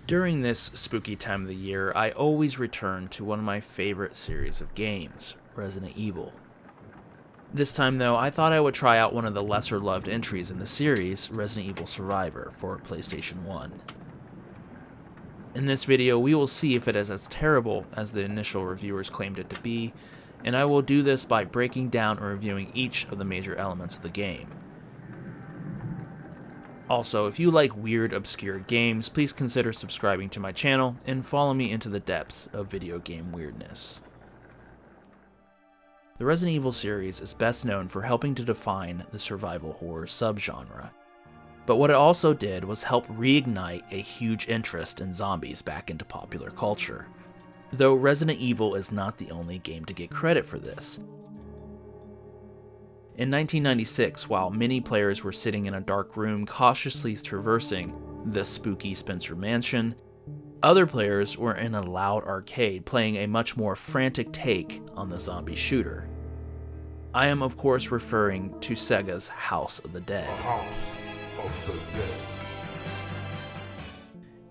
During this spooky time of the year, I always return to one of my favorite series of games, Resident Evil. This time though, I thought I would try out one of the lesser loved entries in the series, Resident Evil Survivor, for PlayStation 1. In this video, we will see if it is as terrible as the initial reviewers claimed it to be, and I will do this by breaking down and reviewing each of the major elements of the game. Also, if you like weird, obscure games, please consider subscribing to my channel and follow me into the depths of video game weirdness. The Resident Evil series is best known for helping to define the survival horror subgenre. But what it also did was help reignite a huge interest in zombies back into popular culture. Though Resident Evil is not the only game to get credit for this. In 1996, while many players were sitting in a dark room cautiously traversing the spooky Spencer Mansion, other players were in a loud arcade playing a much more frantic take on the zombie shooter. I am of course referring to Sega's House of the Dead.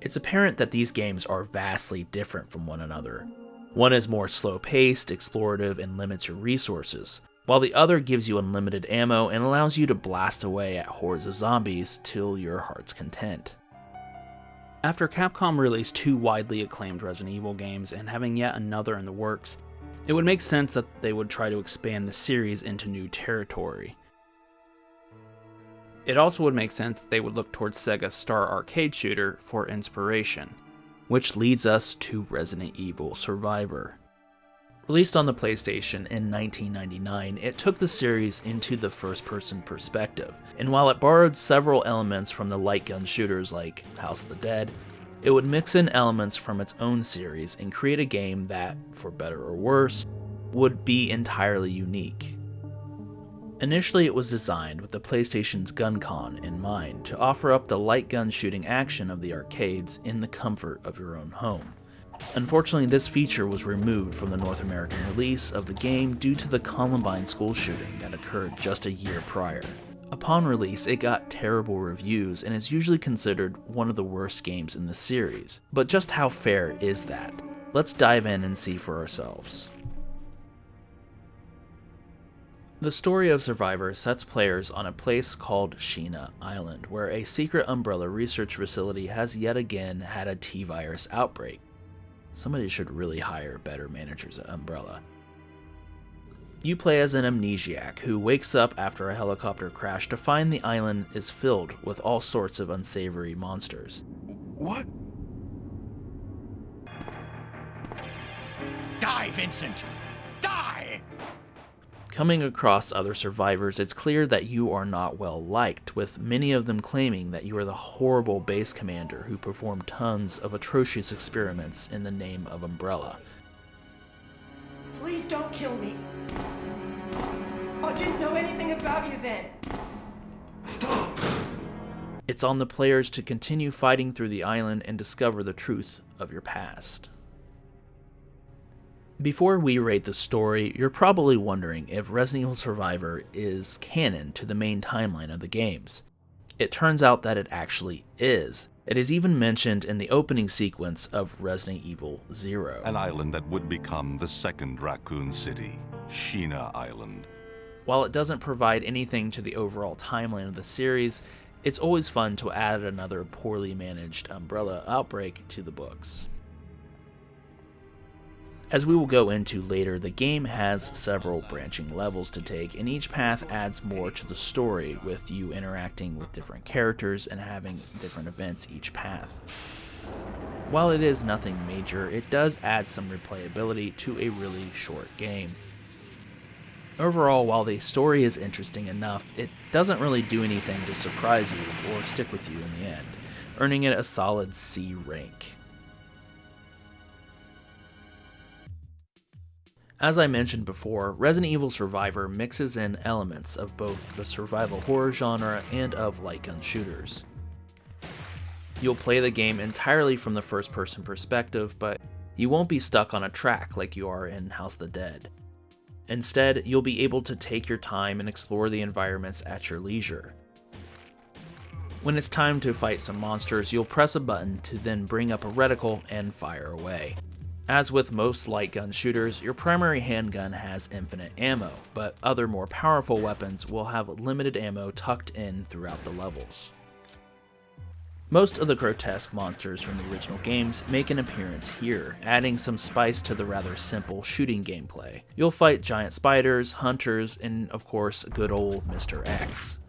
It's apparent that these games are vastly different from one another. One is more slow-paced, explorative, and limits your resources, while the other gives you unlimited ammo and allows you to blast away at hordes of zombies till your heart's content. After Capcom released two widely acclaimed Resident Evil games and having yet another in the works, it would make sense that they would try to expand the series into new territory. It also would make sense that they would look towards Sega's Star arcade shooter for inspiration, which leads us to Resident Evil Survivor. Released on the PlayStation in 1999, it took the series into the first-person perspective, and while it borrowed several elements from the light gun shooters like House of the Dead, it would mix in elements from its own series and create a game that, for better or worse, would be entirely unique. Initially, it was designed with the PlayStation's GunCon in mind to offer up the light gun shooting action of the arcades in the comfort of your own home. Unfortunately, this feature was removed from the North American release of the game due to the Columbine school shooting that occurred just a year prior. Upon release, it got terrible reviews and is usually considered one of the worst games in the series. But just how fair is that? Let's dive in and see for ourselves. The story of Survivor sets players on a place called Sheena Island, where a secret Umbrella research facility has yet again had a T-virus outbreak. Somebody should really hire better managers at Umbrella. You play as an amnesiac who wakes up after a helicopter crash to find the island is filled with all sorts of unsavory monsters. What? Die, Vincent! Die! Coming across other survivors, it's clear that you are not well liked, with many of them claiming that you are the horrible base commander who performed tons of atrocious experiments in the name of Umbrella. Please don't kill me. I didn't know anything about you then. Stop! It's on the players to continue fighting through the island and discover the truth of your past. Before we rate the story, you're probably wondering if Resident Evil Survivor is canon to the main timeline of the games. It turns out that it actually is. It is even mentioned in the opening sequence of Resident Evil 0. An island that would become the second Raccoon City, Sheena Island. While it doesn't provide anything to the overall timeline of the series, it's always fun to add another poorly managed Umbrella outbreak to the books. As we will go into later, the game has several branching levels to take, and each path adds more to the story, with you interacting with different characters and having different events each path. While it is nothing major, it does add some replayability to a really short game. Overall, while the story is interesting enough, it doesn't really do anything to surprise you or stick with you in the end, earning it a solid C rank. As I mentioned before, Resident Evil Survivor mixes in elements of both the survival horror genre and of light gun shooters. You'll play the game entirely from the first-person perspective, but you won't be stuck on a track like you are in House of the Dead. Instead, you'll be able to take your time and explore the environments at your leisure. When it's time to fight some monsters, you'll press a button to then bring up a reticle and fire away. As with most light gun shooters, your primary handgun has infinite ammo, but other more powerful weapons will have limited ammo tucked in throughout the levels. Most of the grotesque monsters from the original games make an appearance here, adding some spice to the rather simple shooting gameplay. You'll fight giant spiders, hunters, and of course, good old Mr. X.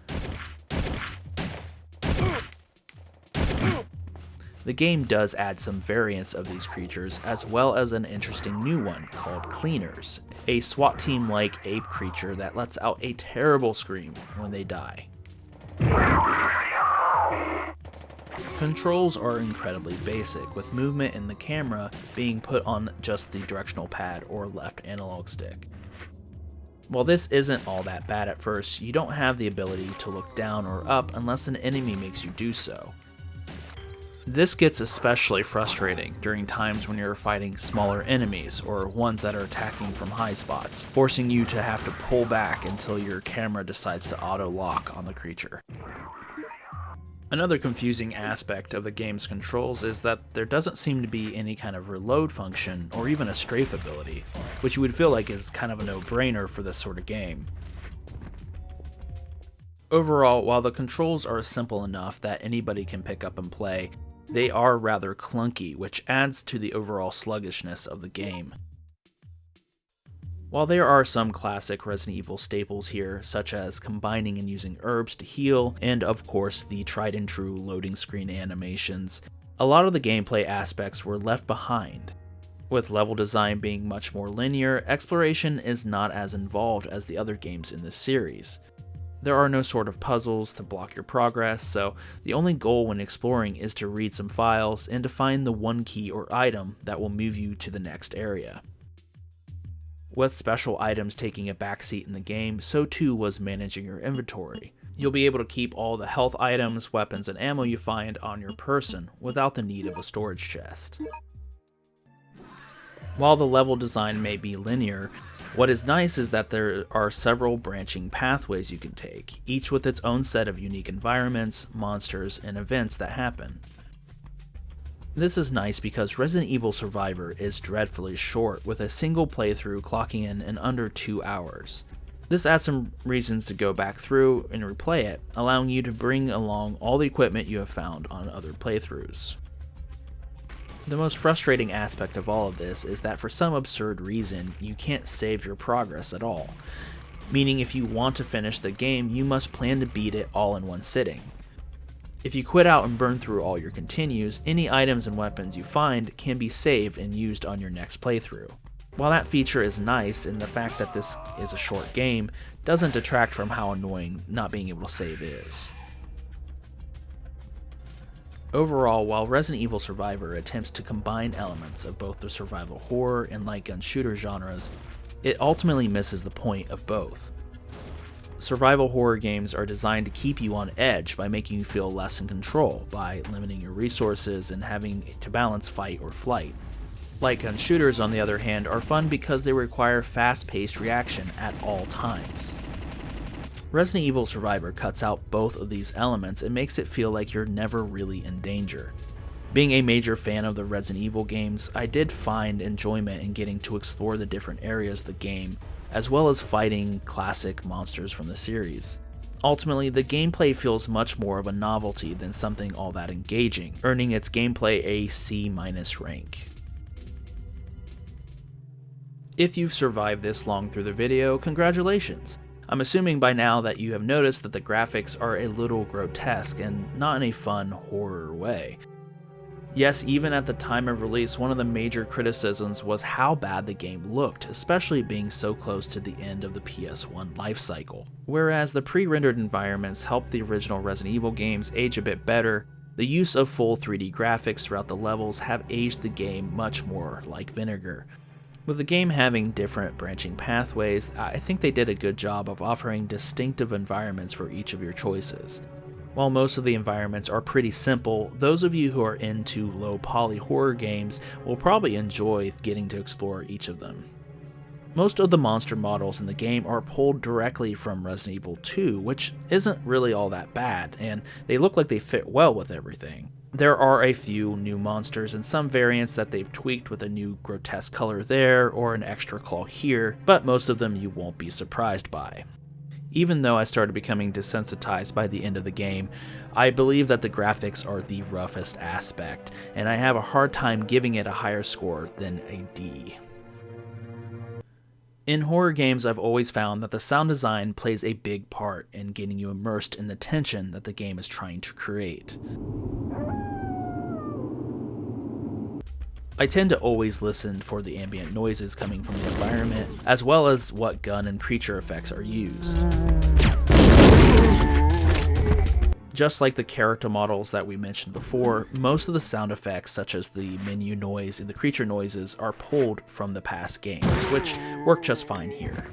The game does add some variants of these creatures, as well as an interesting new one called Cleaners, a SWAT team-like ape creature that lets out a terrible scream when they die. Controls are incredibly basic, with movement in the camera being put on just the directional pad or left analog stick. While this isn't all that bad at first, you don't have the ability to look down or up unless an enemy makes you do so. This gets especially frustrating during times when you're fighting smaller enemies or ones that are attacking from high spots, forcing you to have to pull back until your camera decides to auto-lock on the creature. Another confusing aspect of the game's controls is that there doesn't seem to be any kind of reload function or even a strafe ability, which you would feel like is kind of a no-brainer for this sort of game. Overall, while the controls are simple enough that anybody can pick up and play, they are rather clunky, which adds to the overall sluggishness of the game. While there are some classic Resident Evil staples here, such as combining and using herbs to heal, and of course the tried and true loading screen animations, a lot of the gameplay aspects were left behind. With level design being much more linear, exploration is not as involved as the other games in this series. There are no sort of puzzles to block your progress, so the only goal when exploring is to read some files and to find the one key or item that will move you to the next area. With special items taking a backseat in the game, so too was managing your inventory. You'll be able to keep all the health items, weapons, and ammo you find on your person without the need of a storage chest. While the level design may be linear, what is nice is that there are several branching pathways you can take, each with its own set of unique environments, monsters, and events that happen. This is nice because Resident Evil Survivor is dreadfully short, with a single playthrough clocking in under 2 hours. This adds some reasons to go back through and replay it, allowing you to bring along all the equipment you have found on other playthroughs. The most frustrating aspect of all of this is that for some absurd reason, you can't save your progress at all. Meaning if you want to finish the game, you must plan to beat it all in one sitting. If you quit out and burn through all your continues, any items and weapons you find can be saved and used on your next playthrough. While that feature is nice, and the fact that this is a short game doesn't detract from how annoying not being able to save is. Overall, while Resident Evil Survivor attempts to combine elements of both the survival horror and light gun shooter genres, it ultimately misses the point of both. Survival horror games are designed to keep you on edge by making you feel less in control, by limiting your resources and having to balance fight or flight. Light gun shooters, on the other hand, are fun because they require fast-paced reaction at all times. Resident Evil Survivor cuts out both of these elements and makes it feel like you're never really in danger. Being a major fan of the Resident Evil games, I did find enjoyment in getting to explore the different areas of the game, as well as fighting classic monsters from the series. Ultimately, the gameplay feels much more of a novelty than something all that engaging, earning its gameplay a C- rank. If you've survived this long through the video, congratulations! I'm assuming by now that you have noticed that the graphics are a little grotesque and not in a fun horror way. Yes, even at the time of release, one of the major criticisms was how bad the game looked, especially being so close to the end of the PS1 lifecycle. Whereas the pre-rendered environments helped the original Resident Evil games age a bit better, the use of full 3D graphics throughout the levels have aged the game much more like vinegar. With the game having different branching pathways, I think they did a good job of offering distinctive environments for each of your choices. While most of the environments are pretty simple, those of you who are into low poly horror games will probably enjoy getting to explore each of them. Most of the monster models in the game are pulled directly from Resident Evil 2, which isn't really all that bad, and they look like they fit well with everything. There are a few new monsters and some variants that they've tweaked with a new grotesque color there or an extra claw here, but most of them you won't be surprised by. Even though I started becoming desensitized by the end of the game, I believe that the graphics are the roughest aspect, and I have a hard time giving it a higher score than a D. In horror games, I've always found that the sound design plays a big part in getting you immersed in the tension that the game is trying to create. I tend to always listen for the ambient noises coming from the environment, as well as what gun and creature effects are used. Just like the character models that we mentioned before, most of the sound effects, such as the menu noise and the creature noises, are pulled from the past games, which work just fine here.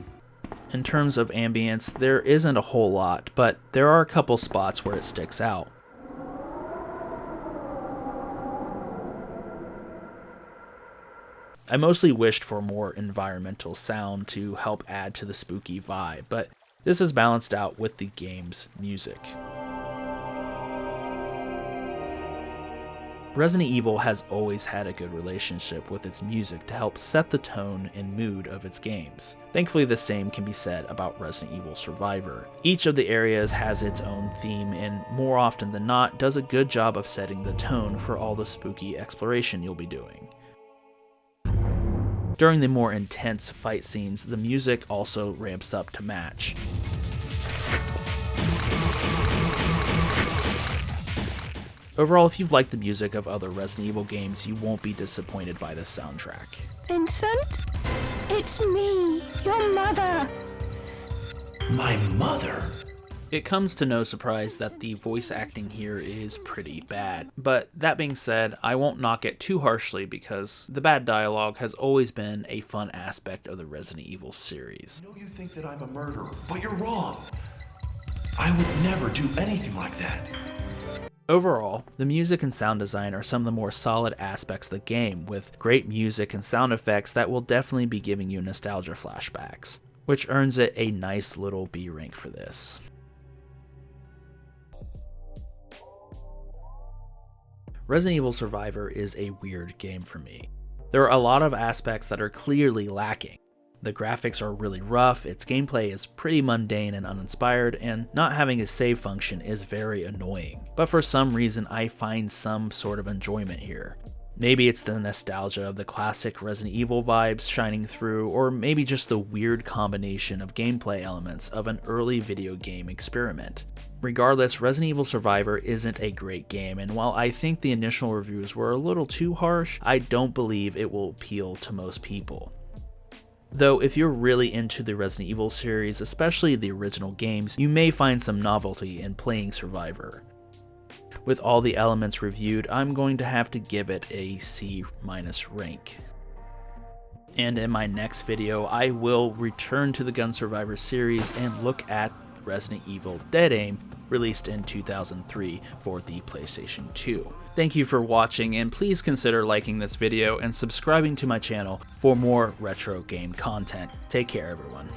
In terms of ambience, there isn't a whole lot, but there are a couple spots where it sticks out. I mostly wished for more environmental sound to help add to the spooky vibe, but this is balanced out with the game's music. Resident Evil has always had a good relationship with its music to help set the tone and mood of its games. Thankfully, the same can be said about Resident Evil Survivor. Each of the areas has its own theme and, more often than not, does a good job of setting the tone for all the spooky exploration you'll be doing. During the more intense fight scenes, the music also ramps up to match. Overall, if you've liked the music of other Resident Evil games, you won't be disappointed by this soundtrack. Vincent? It's me, your mother. My mother? It comes to no surprise that the voice acting here is pretty bad, but that being said, I won't knock it too harshly because the bad dialogue has always been a fun aspect of the Resident Evil series. I know you think that I'm a murderer, but you're wrong. I would never do anything like that. Overall, the music and sound design are some of the more solid aspects of the game, with great music and sound effects that will definitely be giving you nostalgia flashbacks, which earns it a nice little B rank for this. Resident Evil Survivor is a weird game for me. There are a lot of aspects that are clearly lacking. The graphics are really rough, its gameplay is pretty mundane and uninspired, and not having a save function is very annoying. But for some reason, I find some sort of enjoyment here. Maybe it's the nostalgia of the classic Resident Evil vibes shining through, or maybe just the weird combination of gameplay elements of an early video game experiment. Regardless, Resident Evil Survivor isn't a great game, and while I think the initial reviews were a little too harsh, I don't believe it will appeal to most people. Though if you're really into the Resident Evil series, especially the original games, you may find some novelty in playing Survivor. With all the elements reviewed, I'm going to have to give it a C- rank. And in my next video, I will return to the Gun Survivor series and look at Resident Evil Dead Aim, released in 2003 for the PlayStation 2. Thank you for watching, and please consider liking this video and subscribing to my channel for more retro game content. Take care, everyone.